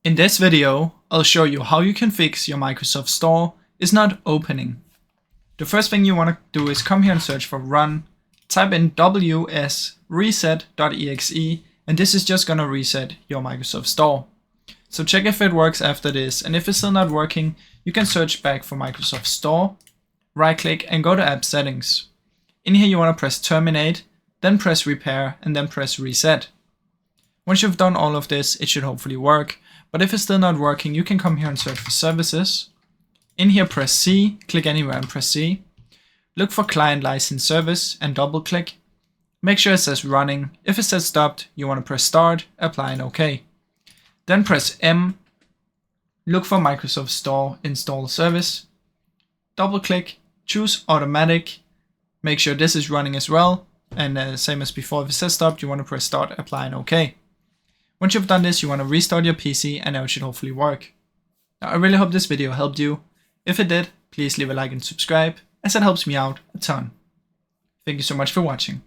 In this video, I'll show you how you can fix your Microsoft Store is not opening. The first thing you want to do is come here and search for run, type in ws-reset.exe, and this is just going to reset your Microsoft Store. So check if it works after this, and if it's still not working, you can search back for Microsoft Store, right click and go to App Settings. In here you want to press Terminate, then press Repair and then press Reset. Once you've done all of this, it should hopefully work. But if it's still not working, you can come here and search for Services. In here, press C, click anywhere and press C. Look for Client License Service and double click. Make sure it says running. If it says stopped, you want to press Start, apply and OK. Then press M. Look for Microsoft Store Install Service. Double click, choose Automatic. Make sure this is running as well. And same as before, if it says stopped, you want to press Start, apply and OK. Once you've done this, you want to restart your PC and now it should hopefully work. Now, I really hope this video helped you. If it did, please leave a like and subscribe, as that helps me out a ton. Thank you so much for watching.